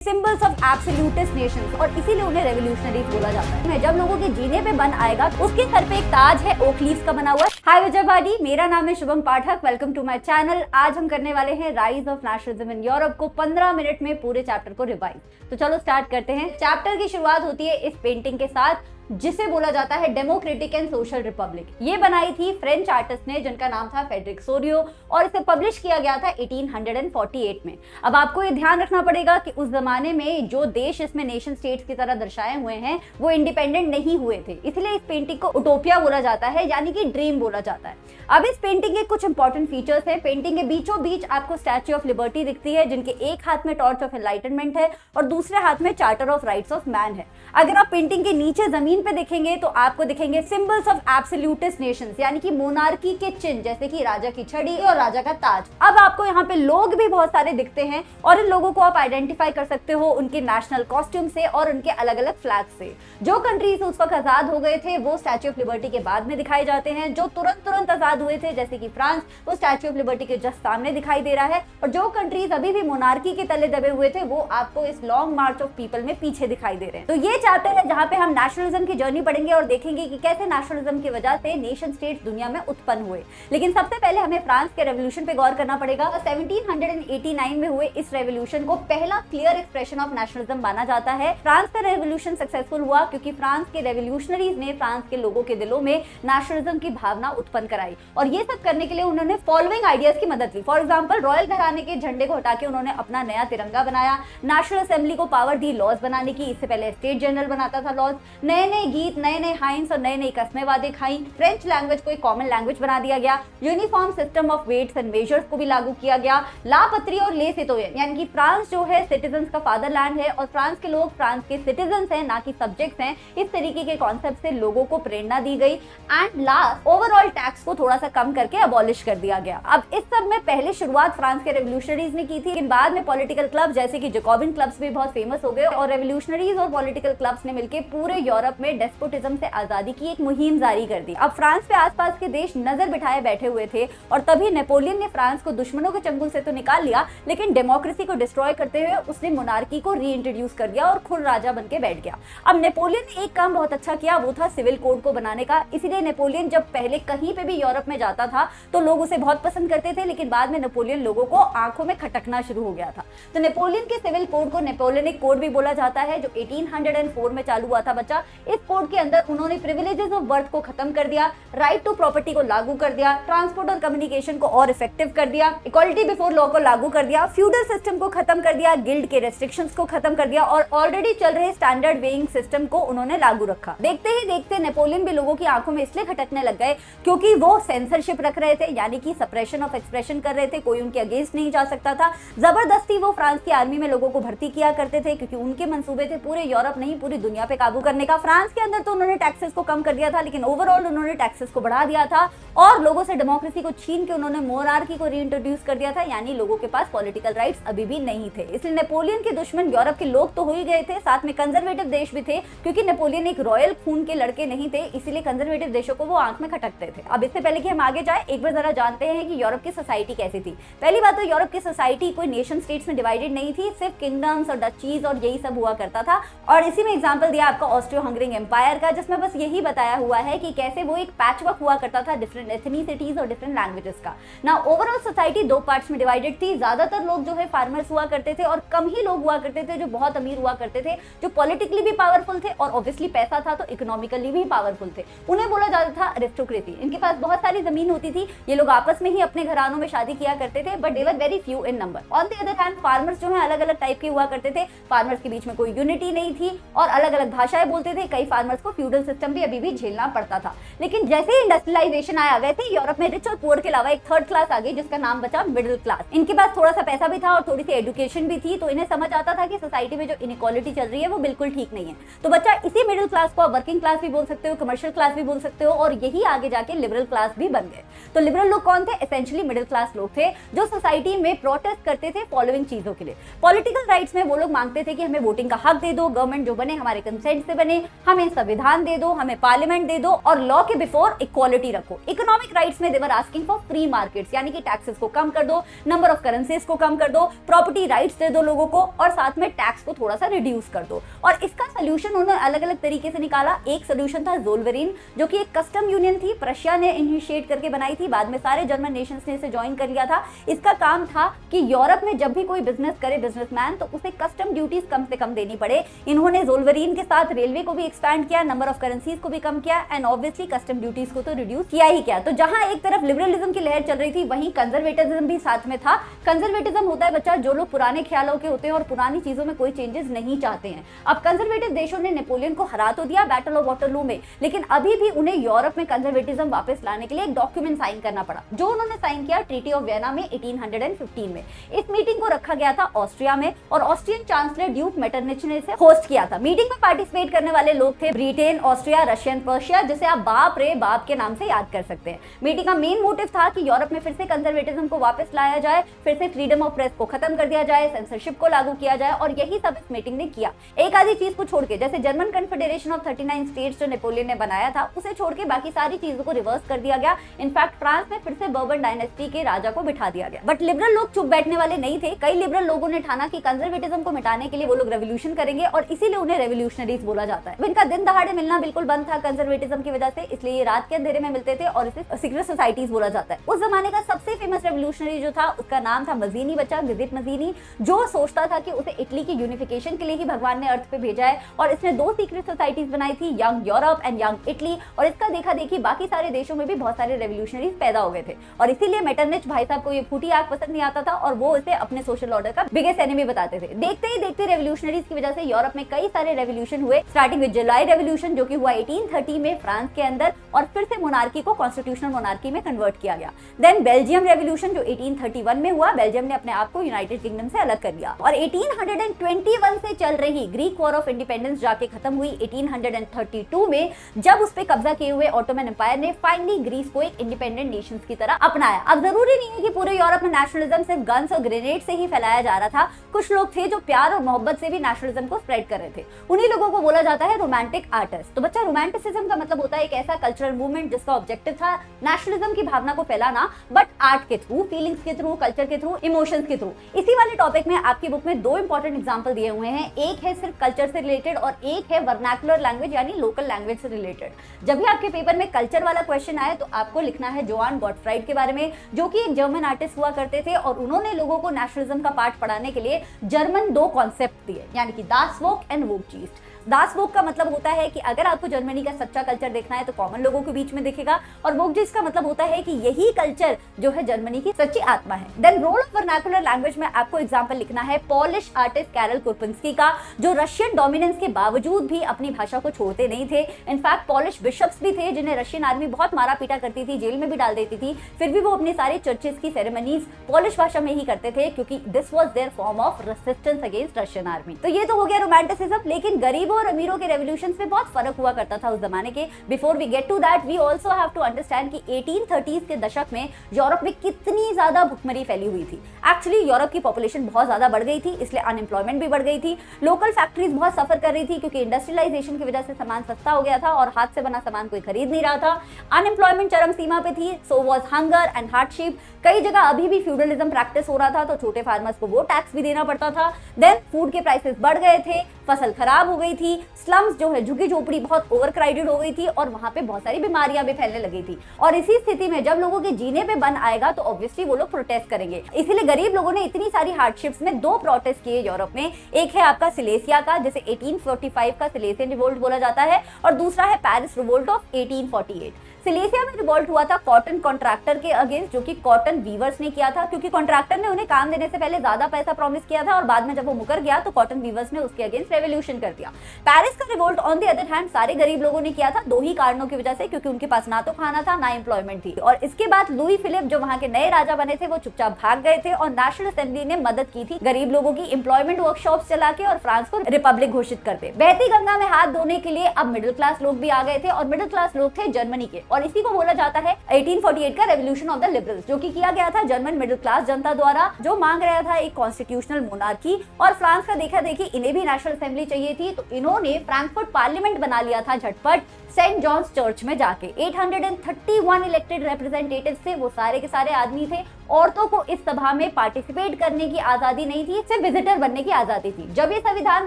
Symbols of absolutist Nations और इसीलिए उन्हें रेवोल्यूशनरीज बोला जाता है। जब लोगों के जीने पे बन आएगा उसके सर पे एक ताज है ओक लीव्स का बना हुआ। हाय विजयवाड़ी, मेरा नाम है Shubham Pathak. Welcome to my channel. आज हम करने वाले हैं rise of nationalism in Europe को 15 मिनट में पूरे चैप्टर को रिवाइज। तो चलो स्टार्ट करते हैं। चैप्टर की शुरुआत होती है इस पेंटिंग के साथ जिसे बोला जाता है डेमोक्रेटिक एंड सोशल रिपब्लिक। ये बनाई थी फ्रेंच आर्टिस्ट ने जिनका नाम था फेडरिक सोरियो और इसे पब्लिश किया गया था 1848 में। अब आपको ये ध्यान रखना पड़ेगा कि उस जमाने में जो देश इसमें नेशन स्टेट्स की तरह दर्शाए हुए हैं वो इंडिपेंडेंट नहीं हुए थे, इसलिए इस पेंटिंग को उटोपिया बोला जाता है, यानी कि ड्रीम बोला जाता है। अब इस पेंटिंग के कुछ इंपॉर्टेंट फीचर्स हैं। पेंटिंग के बीचों बीच आपको स्टैच्यू ऑफ लिबर्टी दिखती है जिनके एक हाथ में टॉर्च ऑफ एनलाइटनमेंट है और दूसरे हाथ में charter of rights of man है। अगर आप पेंटिंग के नीचे जमीन पे देखेंगे तो आपको दिखेंगे सिंबल्स ऑफ एब्सोल्यूटिस्ट नेशंस, यानी कि मोनार्की के चिन्ह, जैसे कि राजा की छड़ी और राजा का ताज। अब आपको यहाँ पे लोग भी बहुत सारे दिखते हैं और इन लोगों को आप आइडेंटिफाई कर सकते हो उनके नेशनल कॉस्ट्यूम से और उनके अलग अलग फ्लैग से। जो कंट्रीज उस वक्त आजाद हो गए थे वो स्टैच्यू ऑफ लिबर्टी के बाद में दिखाए जाते हैं। जो तुरंत आजाद हुए थे जैसे कि फ्रांस, वो स्टैच्यू ऑफ लिबर्टी के जस्ट सामने दिखाई दे रहा है। और जो कंट्रीज अभी भी मोनार्की के तले दबे हुए थे वो आपको इस लॉन्ग मार्च ऑफ पीपल में पीछे दिखाई दे रहे हैं। तो ये चैप्टर है जहाँ पे हम नेशनलिज्म की जर्नी पढ़ेंगे और देखेंगे कि कैसे नेशनलिज्म की वजह से नेशन स्टेट्स दुनिया में उत्पन्न हुए। लेकिन सबसे पहले हमें फ्रांस के रेवोल्यूशन पे गौर करना पड़ेगा। 1789 में हुए इस रेवोल्यूशन को पहला क्लियर एक्सप्रेशन ऑफ नेशनलिज्म माना जाता है। फ्रांस का रेवोल्यूशन सक्सेसफुल हुआ क्योंकि फ्रांस के रेवोल्यूशनरीज ने फ्रांस के लोगों के दिलों में नेशनलिज्म की भावना उत्पन्न कराई और ये सब करने के लिए उन्होंने फॉलोइंग आइडियाज की मदद ली। फॉर एग्जांपल, रॉयल घराने के झंडे को हटा के उन्होंने अपना नया तिरंगा बनाया, नेशनल असेंबली को पावर दी लॉज बनाने की, इससे पहले स्टेट जनरल बनाता था लॉज, नए नए गीत, नए नए हाइंस और नए नए कस्में वादे खाई, फ्रेंच लैंग्वेज को एक कॉमन लैंग्वेज बना दिया गया, uniform system of weights and measures को भी लागू किया गया, लापत्री और ले सिटोयन, यानी कि फ्रांस जो है सिटीजन्स का फादरलैंड है और फ्रांस के लोग फ्रांस के सिटीजन्स हैं, ना कि सब्जेक्ट्स हैं। इस तरीके के कॉन्सेप्ट से लोगों को प्रेरणा दी गई। एंड लास्ट, ओवरऑल टैक्स को थोड़ा सा कम करके अबॉलिश कर दिया गया। अब इस सब में पहले शुरुआत फ्रांस के रेवोल्यूशनरीज ने की थी, लेकिन बाद में पॉलिटिकल क्लब जैसे कि जैकोबिन क्लब्स भी बहुत फेमस हो गए और रेवोल्यूशनरीज और पॉलिटिकल क्लब्स ने मिलकर पूरे यूरोप में डेस्पोटिज्म से आजादी की एक मुहिम जारी कर दी। अब फ्रांस पे आसपास के देश नजर बिठाए बैठे हुए थे और तभी नेपोलियन ने फ्रांस को दुश्मनों के चंगुल से तो निकाल लिया, लेकिन डेमोक्रेसी को डिस्ट्रॉय करते हुए उसने मोनार्की को रीइंट्रोड्यूस कर दिया और खुद राजा बनके बैठ गया। अब नेपोलियन ने एक काम बहुत अच्छा किया, वो था सिविल कोड को बनाने का। इसीलिए नेपोलियन जब पहले कहीं पे भी यूरोप में जाता था तो लोग उसे बहुत पसंद करते थे, लेकिन बाद में नेपोलियन लोगों को आंखों में खटकना शुरू हो गया था। तो नेपोलियन के सिविल कोड को नेपोलियनिक कोड भी बोला जाता है, जो 1804 में चालू हुआ था। बच्चा, इस कोड के अंदर उन्होंने प्रिविलेजेस ऑफ बर्थ को खत्म कर दिया, राइट टू प्रॉपर्टी को लागू कर दिया, ट्रांसपोर्ट और कम्युनिकेशन को और इफेक्टिव कर दिया, इक्वालिटी बिफोर लॉ को लागू कर दिया, फ्यूडल सिस्टम को खत्म कर दिया, गिल्ड के रेस्ट्रिक्शंस को खत्म कर दिया और ऑलरेडी चल रहे स्टैंडर्ड वेइंग सिस्टम को उन्होंने लागू रखा। देखते ही देखते नेपोलियन भी लोगों की आंखों में इसलिए खटकने लग गए क्योंकि वो सेंसरशिप रख रहे थे, यानी कि सप्रेशन ऑफ एक्सप्रेशन कर रहे थे, कोई उनके अगेंस्ट नहीं जा सकता था। जबरदस्ती वो फ्रांस की आर्मी में लोगों को भर्ती किया करते थे क्योंकि उनके मंसूबे थे पूरे यूरोप नहीं पूरी दुनिया पे काबू करने का। फ्रांस के अंदर तो उन्होंने टैक्सेस को कम कर दिया था, लेकिन ओवरऑल उन्होंने टैक्सेस को बढ़ा दिया था और लोगों से डेमोक्रेसी को छीन के उन्होंने मोनार्की को रीइंट्रोड्यूस कर दिया था, यानी लोगों के पास पॉलिटिकल राइट्स अभी भी नहीं थे। इसलिए नेपोलियन के दुश्मन यूरोप के लोग तो हो ही गए थे, साथ में कंजर्वेटिव देश भी थे, क्योंकि नेपोलियन एक रॉयल खून के लड़के नहीं थे, इसीलिए कंजर्वेटिव देशों को वो आंख में खटकते थे। अब इससे पहले कि हम आगे जाए एक बार जरा जानते हैं कि यूरोप की सोसाइटी कैसी थी। पहली बात तो यूरोप की सोसाइटी कोई नेशन स्टेट्स में डिवाइडेड नहीं थी, सिर्फ किंगडम्स और डचीज और यही सब हुआ करता था। और इसी में एग्जांपल दिया आपका ऑस्ट्रियो हंगरी एम्पायर का, जिसमें बस यही बताया हुआ है कि कैसे वो एक पैचवर्क हुआ करता था डिफरेंट एथनिसिटीज और डिफरेंट लैंग्वेजेस का। ना ओवरऑल सोसाइटी दो पार्ट्स में डिवाइडेड थी। ज्यादातर लोग जो है फार्मर्स हुआ करते थे और कम ही लोग हुआ करते थे जो बहुत अमीर हुआ करते थे, जो पॉलिटिकली भी पावरफुल थे और ऑब्वियसली पैसा था तो इकोनॉमिकली भी पावरफुल थे। उन्हें बोला जाता था अरिस्टोक्रेसी। इनके पास बहुत सारी जमीन होती थी, ये लोग आपस में ही अपने घरानों में शादी किया करते थे, but they were very few in number. On the other hand farmers जो है अलग अलग टाइप के हुआ करते थे। फार्मर्स के बीच में कोई यूनिटी नहीं थी और अलग अलग भाषाएं बोलते थे। कई फार्मर्स को फ्यूडल सिस्टम भी अभी भी झेलना पड़ता था। लेकिन जैसे ही इंडस्ट्रियलाइजेशन आया वैसे ही यूरोप में रिच और पुअर के अलावा एक थर्ड क्लास आ गई जिसका नाम बचा मिडिल क्लास। इनके पास थोड़ा सा पैसा भी था और थोड़ी सी एजुकेशन भी थी, तो इन्हें समझ आता था कि सोसाइटी में जो इनइक्वालिटी चल रही है वो बिल्कुल ठीक नहीं है। तो बच्चा, इसी मिडिल क्लास को आप वर्किंग क्लास भी बोल सकते हो, कमर्शियल क्लास भी बोल सकते हो और यही आगे जाके लिबरल क्लास भी बन गए। तो लिबरल लोग कौन थे? एसेंशियली मिडिल क्लास लोग थे जो सोसाइटी में प्रोटेस्ट करते थे फॉलोइंग चीजों के लिए। पॉलिटिकल राइट्स में वो लोग मांगते थे कि हमें वोटिंग का हक दे दो, गवर्नमेंट जो बने हमारे कंसेंट से बने, हमें संविधान दे दो, हमें पार्लियामेंट दे दो और लॉ के बिफोर इक्वालिटी रखो। इकोनॉमिक राइट्स में they were asking for free markets, यानी कि टैक्सेस को कम कर दो, नंबर ऑफ करेंसीज को कम कर दो, प्रॉपर्टी राइट्स दे दो लोगों को और साथ में टैक्स को थोड़ा सा रिड्यूस कर दो। और इसका सोल्यूशन उन्होंने अलग अलग तरीके से निकाला। एक सोल्यूशन था ज़ोल्वेरिन, जो कि एक कस्टम यूनियन थी, प्रशिया ने इनिशिएट करके बनाई थी, बाद में सारे जर्मन नेशंस ने इसे ज्वाइन कर लिया था। इसका काम था कि यूरोप में जब भी कोई बिजनेस करे बिजनेसमैन, तो उसे कस्टम ड्यूटीज कम से कम देनी पड़े। इन्होंने ज़ोल्वेरिन के साथ रेलवे को भी एक्सपैंड किया, नंबर ऑफ करेंसीज को भी कम किया एंड ऑब्वियसली कस्टम ड्यूटीज को तो रिड्यूस किया ही किया। तो जहां एक तरफ लिबरलिज्म की लहर चल रही थी, वहीं कंजर्वेटिज्म भी साथ में था। कंजर्वेटिज्म होता है बच्चा जो लोग पुराने ख्यालों के होते हैं और पुरानी चीजों में कोई चेंजेस नहीं चाहते हैं। अब कंजर्वेटिव देशों ने नेपोलियन को हरा तो दिया बैटल ऑफ वाटरलू में, लेकिन अभी भी उन्हें यूरोप में कंजर्वेटिज्म वापस लाने के लिए एक डॉक्यूमेंट साइन करना पड़ा, जो उन्होंने साइन किया ट्रीटी ऑफ वियना में 1815 में। इस मीटिंग को रखा गया था ऑस्ट्रिया में और ऑस्ट्रियन चांसलर ड्यूक मेटरनिच ने इसे होस्ट किया था। मीटिंग में पार्टिसिपेट करने वाले लोग थे ब्रिटेन, ऑस्ट्रिया, रशियन, पर्शिया, जिसे आप बाप रे बाप के नाम से याद कर सकते हैं। मीटिंग का मेन मोटिव था कि यूरोप में फिर से कंजर्वेटिज्म को वापस लाया जाए, फिर से फ्रीडम ऑफ प्रेस को खत्म कर दिया जाए, सेंसरशिप को लागू किया जाए और यही सब इस मीटिंग ने किया। एक आधी चीज को छोड़ के, जैसे जर्मन कन्फेडरेशन ऑफ 39 स्टेट्स जो नेपोलियन ने बनाया था, उसे छोड़ के बाकी सारी चीजों को रिवर्स कर दिया गया। इनफैक्ट फ्रांस में फिर से बर्बन डायनेस्टी के राजा को बिठा दिया गया। बट लिबरल लोग चुप बैठने वाले नहीं थे। कई लिबरल लोगों ने ठाना कि कंजर्वेटिज्म को मिटाने के लिए वो लोग रेवोल्यूशन करेंगे और इसीलिए उन्हें रेवोल्यूशनरीज बोला जाता है। इनका दिन दहाड़े मिलना बिल्कुल बंद था कंजर्वेटिज्म की वजह से, इसलिए ये रात के अंधेरे में मिलते थे और इसे सीक्रेट सोसाइटीज बोला जाता है। उस जमाने का सबसे फेमस रेवोल्यूशनरी जो था उसका नाम था मजीनी बच्चा, गिजिट मजीनी, जो सोचता था कि उसे इटली की यूनिफिकेशन के लिए ही भगवान ने अर्थ पे भेजा है और इसने दो सीक्रेट सोसाइटीज बनाई थी, young Europe and young Italy. और इसका देखा देखी बाकी सारे देशों में भी बहुत सारे रेवोल्यूशनरीज पैदा हो गए थे और इसीलिए मेटरनिच भाई साहब को ये फूटी आग पसंद नहीं आता था और वो इसे अपने सोशल ऑर्डर का बिगेस्ट एनिमी बताते थे। देखते ही देखते रेवोल्यूशनरीज की वजह से यूरोप में कई सारे रेवोल्यूशन हुए, स्टार्टिंग विद जुलाई रेवोल्यूशन जो कि हुआ 1830 में फ्रांस के अंदर और फिर से मोनार्की को कॉन्स्टिट्यूशनल मोनार्की में कन्वर्ट किया गया। देन बेल्जियम रेवोल्यूशन जो 1831 में हुआ, बेल्जियम ने अपने आप को यूनाइटेड किंगडम से अलग कर लिया और 1821 से चल रही ग्रीक वॉर ऑफ इंडिपेंडेंस जाके खत्म हुई 1832 में, जब उस पे कब्जा किए हुए ऑटोमन एम्पायर ने फाइनली ग्रीस को एक इंडिपेंडेंट नेशंस की तरह अपनाया। अब जरूरी नहीं है कि पूरे यूरोप में नेशनलिज्म सिर्फ गन्स और ग्रेनेड से ही फैलाया जा रहा था। कुछ लोग थे जो प्यार और मोहब्बत से भी नेशनलिज्म को स्प्रेड कर रहे थे। उन्हीं लोगों को बोला जाता है रोमांटिक आर्टिस्ट। तो बच्चा, रोमांटिसिज्म का मतलब होता है एक ऐसा कल्चरल मूवमेंट जिसका ऑब्जेक्टिव था नेशनलिज्म की भावना को फैलाना, बट आर्ट के थ्रू, फीलिंग्स के थ्रू, कल्चर के थ्रू, इमोशंस के थ्रू। इसी वाले टॉपिक में आपकी बुक में दो इंपॉर्टेंट एग्जांपल दिए हुए हैं। एक है सिर्फ कल्चर से रिलेटेड और एक है वर्नाकुलर लैंग्वेज यानी लोकल लैंग्वेज से रिलेटेड। जब भी आपके पेपर में कल्चर वाला क्वेश्चन आए तो आपको लिखना है जोआन गॉटफ्राइड के बारे में, जो कि एक जर्मन आर्टिस्ट हुआ करते थे और उन्होंने लोगों को नेशनलिज्म का पाठ पढ़ाने के लिए जर्मन दो कॉन्सेप्ट दिए, यानी कि दास वोक एंड वोकचीस्ट। दास वोक का मतलब होता है कि अगर आपको जर्मनी का सच्चा कल्चर देखना है तो कॉमन लोगों के बीच में दिखेगा, और वोकचीस्ट का मतलब होता है कि यही कल्चर जो है जर्मनी की सच्ची आत्मा है। Then role of vernacular language में आपको एग्जांपल लिखना है पॉलिश आर्टिस्ट कैरल कुरपिंस्की का, जो रशियन डोमिनेंस के बावजूद भी अपनी भाषा को छोड़ते नहीं थे। इनफैक्ट पॉलिश बिशप्स भी थे जिन्हें रशियन आर्मी बहुत मारा पीटा करती थी, जेल में भी डाल देती थी, फिर भी वो अपनी सारी चर्चेस की सेरेमनीज पॉलिश भाषा में ही करते थे क्योंकि this was there form of resistance against Russian army. तो ये तो हो गया रोमांटिसिज्म, लेकिन गरीबों और अमीरों के रेवोल्यूशन में बहुत फर्क हुआ करता था उस जमाने के। Before we get to that we also have to understand कि 1830s के दशक में यूरोप में कितनी ज्यादा भुखमरी फैली हुई थी। एक्चुअली यूरोप की पॉपुलेशन बहुत ज्यादा बढ़ गई थी, इसलिए अनएम्प्लॉयमेंट भी बढ़ गई थी। लोकल फैक्ट्रीज बहुत सफर कर रही थी क्योंकि इंडस्ट्रियलाइजेशन की वजह से सामान सस्ता हो गया था और हाथ से बना सामान कोई खरीद नहीं रहा था। अनएम्प्लॉयमेंट चरम सीमा पे थी, so was hunger and hardship. कई जगह अभी भी फ्यूडलिज्म प्रैक्टिस हो रहा था, तो छोटे फार्मर्स को वो टैक्स भी देना पड़ता था। देन फूड के प्राइसेस बढ़ गए थे, फसल खराब हो गई थी, स्लम्स जो है झुग्गी झोपड़ी बहुत ओवर क्राउडेड हो गई थी और वहां पे बहुत सारी बीमारियां भी फैलने लगी थी। और इसी स्थिति में जब लोगों के जीने पे बन आएगा तो ऑब्वियसली वो लोग प्रोटेस्ट करेंगे। इसीलिए गरीब लोगों ने इतनी सारी हार्डशिप्स में दो प्रोटेस्ट किए यूरोप में। एक है आपका सिलेसिया का, जिसे 1845 का सिलेसियन रिवोल्ट बोला जाता है, और दूसरा है पेरिस रिवोल्ट ऑफ 1848। सिलेसिया में रिवोल्ट हुआ था कॉटन कॉन्ट्रैक्टर के अगेंस्ट, जो कि कॉटन वीवर्स ने किया था, क्योंकि कॉन्ट्रैक्टर ने उन्हें काम देने से पहले ज्यादा पैसा प्रॉमिस किया था और बाद में जब वो मुकर गया तो कॉटन वीवर्स ने उसके अगेंस्ट रेवोल्यूशन कर दिया। पेरिस का revolt on the other hand सारे गरीब लोगों ने किया था, दो ही कारणों की वजह से, क्योंकि उनके पास ना तो खाना था ना एम्प्लॉयमेंट थी। और इसके बाद लुई फिलिप जो वहां के नए राजा बने थे वो चुपचाप भाग गए थे और नेशनल असेंबली ने मदद की थी गरीब लोगों की एम्प्लॉयमेंट वर्कशॉप्स चला के और फ्रांस को रिपब्लिक घोषित करते। बहती गंगा में हाथ धोने के लिए अब मिडिल क्लास लोग भी आ गए थे और मिडिल क्लास लोग थे जर्मनी के। और इसी को बोला जाता है 1848 का रेवोल्यूशन ऑफ द लिबरल्स, जो कि किया गया था जर्मन मिडिल क्लास जनता द्वारा, जो मांग रहा था एक कॉन्स्टिट्यूशनल मोनार्की। और फ्रांस का देखा देखी इन्हें भी नेशनल असेंबली चाहिए थी, तो इन्होंने फ्रैंकफर्ट पार्लियामेंट बना लिया था झटपट सेंट जॉन्स चर्च में जाके। 831 इलेक्टेड रिप्रेजेंटेटिव थे, वो सारे के सारे आदमी थे। औरतों को इस सभा में पार्टिसिपेट करने की आजादी नहीं थी, सिर्फ विजिटर बनने की आजादी थी। जब ये संविधान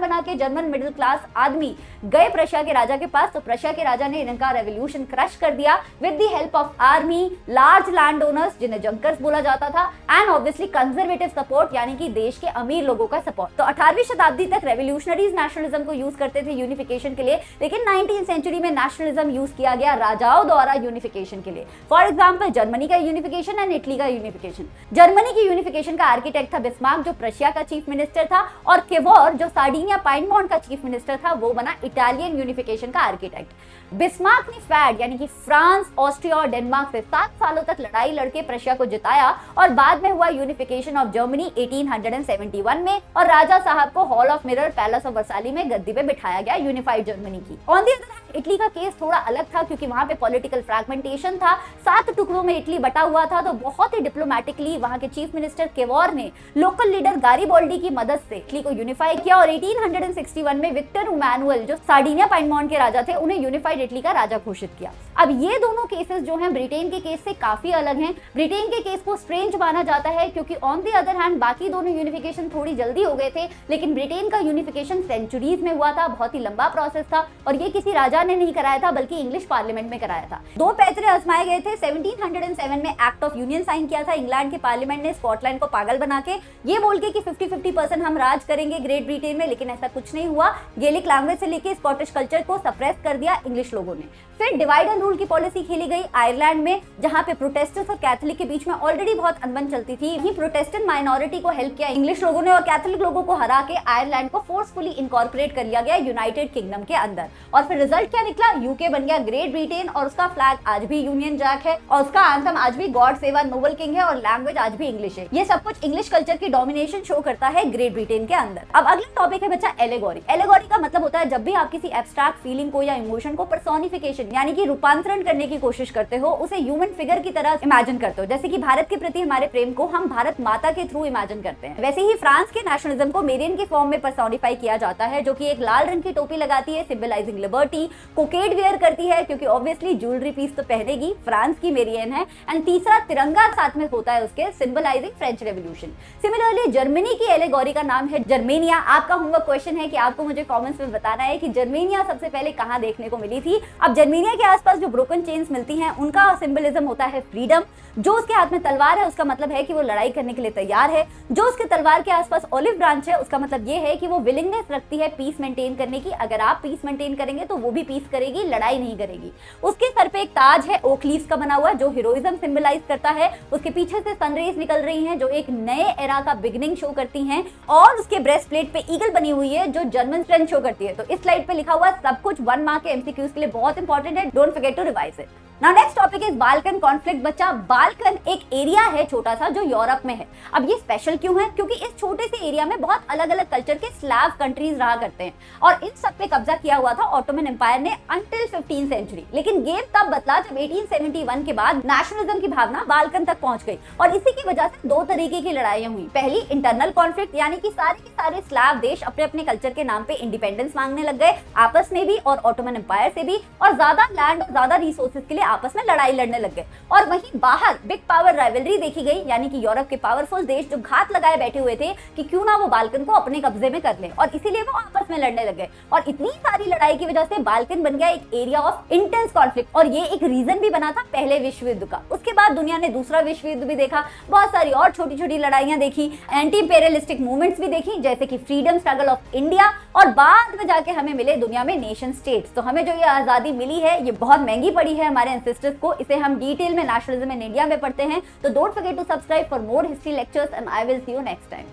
बना के जर्मन मिडिल क्लास आदमी गए प्रशिया के राजा के पास, तो प्रशिया के राजा ने इनका रेवोल्यूशन क्रश कर दिया with the help of army, large land owners जिन्हें जंकर्स बोला जाता था, एंड ऑब्वियसली कंजर्वेटिव सपोर्ट यानी कि देश के अमीर लोगों का सपोर्ट। तो 18वीं शताब्दी तक रेवोल्यूशनरीज नेशनलिज्म को यूज करते थे यूनिफिकेशन के लिए, लेकिन 19th सेंचुरी में नेशनलिज्म यूज किया गया राजाओं द्वारा यूनिफिकेशन के लिए। फॉर एग्जांपल जर्मनी का यूनिफिकेशन एंड इटली का यूनिफिकेशन। जर्मनी की यूनिफिकेशन का आर्किटेक्ट था बिस्मार्क, जो प्रशिया का चीफ मिनिस्टर था, और केवोर जो सार्डिनिया पाइनमॉन्ट का चीफ मिनिस्टर था, वो बना इटालियन यूनिफिकेशन का आर्किटेक्ट। बिस्मार्क ने फैड यानी कि फ्रांस, ऑस्ट्रिया और डेनमार्क से 7 सालों तक लड़ाई लड़के प्रशिया को जिताया, और बाद में हुआ यूनिफिकेशन ऑफ जर्मनी 1871 में, और राजा साहब को hall of mirror palace of Versailles में गद्दी पे बिठाया गया यूनिफाइड जर्मनी की। On the other hand Italy का केस थोड़ा अलग था, क्योंकि वहां पे पॉलिटिकल फ्रैगमेंटेशन था, 7 टुकड़ों में इटली बटा हुआ था। तो बहुत ही डिप्लोमेटिकली वहां के चीफ मिनिस्टर केवोर ने लोकल लीडर गारिबोल्डी की मदद से इटली को यूनिफाई किया, और 1861 में विक्टर इमैनुअल जो सार्डिनिया पाइनमॉन्ट के राजा थे, उन्हें यूनिफाइड इटली का राजा घोषित किया। अब ये दोनों केसेस जो हैं ब्रिटेन के केस से काफी अलग हैं। ब्रिटेन के केस को स्ट्रेंज माना जाता है, क्योंकि ऑन द अदर हैंड बाकी दोनों यूनिफिकेशन थोड़ी जल्दी हो गए थे, लेकिन ब्रिटेन का यूनिफिकेशन सेंचुरीज में हुआ था, बहुत ही लंबा प्रोसेस था, और ये किसी राजा ने नहीं कराया था, बल्कि इंग्लिश पार्लियामेंट में कराया था। 2 पैतरे आजमाए गए थे। 1707 में एक्ट ऑफ यूनियन साइन किया था इंग्लैंड के पार्लियामेंट ने, स्कॉटलैंड को पागल बना के, ये बोल के कि 50-50% हम राज करेंगे ग्रेट ब्रिटेन में, लेकिन ऐसा कुछ नहीं हुआ। गैलिक लैंग्वेज से लेके स्कॉटिश कल्चर को सप्रेस कर दिया इंग्लिश लोगों ने। फिर डिवाइड एंड रूल की पॉलिसी खेली गई आयरलैंड में, जहां पे प्रोटेस्टेंट्स और कैथोलिक के बीच में ऑलरेडी बहुत अनबन चलती थी। वहीं प्रोटेस्टेंट माइनॉरिटी को हेल्प किया इंग्लिश लोगों ने, और कैथोलिक लोगों को हरा के आयरलैंड को फोर्सफुली इनकॉर्पोरेट कर लिया गया यूनाइटेड किंगडम के अंदर। और फिर रिजल्ट क्या निकला? यूके बन गया ग्रेट ब्रिटेन, और उसका फ्लैग आज भी यूनियन जैक है, और उसका एंथम आज भी God save our noble king है, और लैंग्वेज आज भी इंग्लिश है। ये सब कुछ इंग्लिश कल्चर की डोमिनेशन शो करता है ग्रेट ब्रिटेन के अंदर। अब अगला टॉपिक है बच्चा एलेगोरी। एलेगोरी का मतलब होता है जब भी आप किसी एब्स्ट्रैक्ट फीलिंग को या इमोशन को पर्सोनिफिकेशन यानी कि रूपांतरण करने की कोशिश करते हो, उसे ह्यूमन फिगर की तरह इमेजिन करते हो। जैसे कि भारत के प्रति हमारे प्रेम को हम भारत माता के थ्रू इमेजिन करते हैं, वैसे ही फ्रांस के नेशनलिज्म को मेरियन के फॉर्म में पर्सोनिफाई किया जाता है, जो कि एक लाल रंग की टोपी लगाती है सिंबलाइजिंग लिबर्टी, कोकेड वेयर करती है क्योंकि ऑब्वियसली ज्वेलरी पीस तो पहनेगी, फ्रांस की मेरियन है, एंड तीसरा तिरंगा साथ में होता है उसके, symbolising French revolution. Similarly Germany की एलेगोरी का नाम है जर्मेनिया। आपका होमवर्क क्वेश्चन है कि आपको मुझे कमेंट्स में बताना है कि जर्मेनिया सबसे पहले कहां देखने को मिली थी। अब जर्मेनिया के आसपास जो ब्रोकन चेन्स मिलती हैं, उनका सिंबलिज्म होता है फ्रीडम। जो उसके हाथ में तलवार है उसका मतलब है कि वो लड़ाई करने के लिए तैयार है। जो उसके तलवार के आसपास ऑलिव ब्रांच है, उसका मतलब ये है कि वो विलिंगनेस रखती है पीस मेंटेन करने की। अगर आप पीस मेंटेन करेंगे तो वो भी पीस करेगी, लड़ाई नहीं करेगी। उसके सर पे एक ताज है ओक लीव्स का बना हुआ, जो हीरोइज्म सिंबलाइज करता है। उसके पीछे से सनरेज निकल रही हैं, जो एक नए एरा का बिगिनिंग शो करती हैं, और उसके ब्रेस्ट प्लेट पे ईगल बनी हुई है, जो जर्मन स्ट्रेंथ शो करती है। तो इस स्लाइड पे लिखा हुआ सब कुछ 1 मार्क के एमसीक्यूज के लिए बहुत इंपॉर्टेंट है, don't forget to revise it. Now next topic is Balkan conflict. बच्चा बाल्कन एक एरिया है छोटा सा जो यूरोप में है। अब ये स्पेशल क्यों है? क्योंकि इस छोटे से एरिया में बहुत अलग अलग कल्चर के स्लैव कंट्रीज रहा करते हैं, और इन सब पे कब्जा किया हुआ था ऑटोमन एम्पायर ने अंटिल 15th सेंचुरी। लेकिन गेम तब बदला जब 1871 के बाद नेशनलिज्म की भावना बाल्कन तक पहुंच गई, और इसी की वजह से 2 तरीके की लड़ाइयां हुई। पहली इंटरनल कॉन्फ्लिक्ट, यानी कि सारे के सारे स्लैव देश अपने अपने कल्चर के नाम पे इंडिपेंडेंस मांगने लग गए, आपस में भी और ऑटोमन एम्पायर से भी, और ज्यादा लैंड और ज्यादा रिसोर्सेज के लिए आपस में लड़ाई लड़ने लग गए। और वहीं बाहर बिग पावर राइवलरी देखी गई, यानी कि यूरोप के पावरफुल देश जो घात लगाए बैठे हुए थे कि क्यों ना वो बाल्कन को अपने कब्जे में कर ले, और इसीलिए वो आपस में लड़ने लग गए। और इतनी सारी लड़ाई की वजह से बाल्कन बन गया एक एरिया ऑफ इंटेंस कॉन्फ्लिक्ट, और ये एक रीजन भी बना था पहले विश्व युद्ध का। उसके बाद दुनिया ने दूसरा विश्व युद्ध भी देखा, बहुत सारी और छोटी छोटी लड़ाइयां देखी, एंटी इंपीरियलिस्टिक मूवमेंट्स भी देखी, जैसे कि फ्रीडम स्ट्रगल ऑफ इंडिया, और बाद में जाके हमें मिले दुनिया में नेशन स्टेट्स। तो हमें जो ये आजादी मिली है, ये बहुत महंगी पड़ी है हमारे एंसेस्टर्स को। इसे हम डिटेल में नेशनलिज्म इन इंडिया में पढ़ते हैं। तो don't forget to subscribe for more history lectures, and I will see you next time.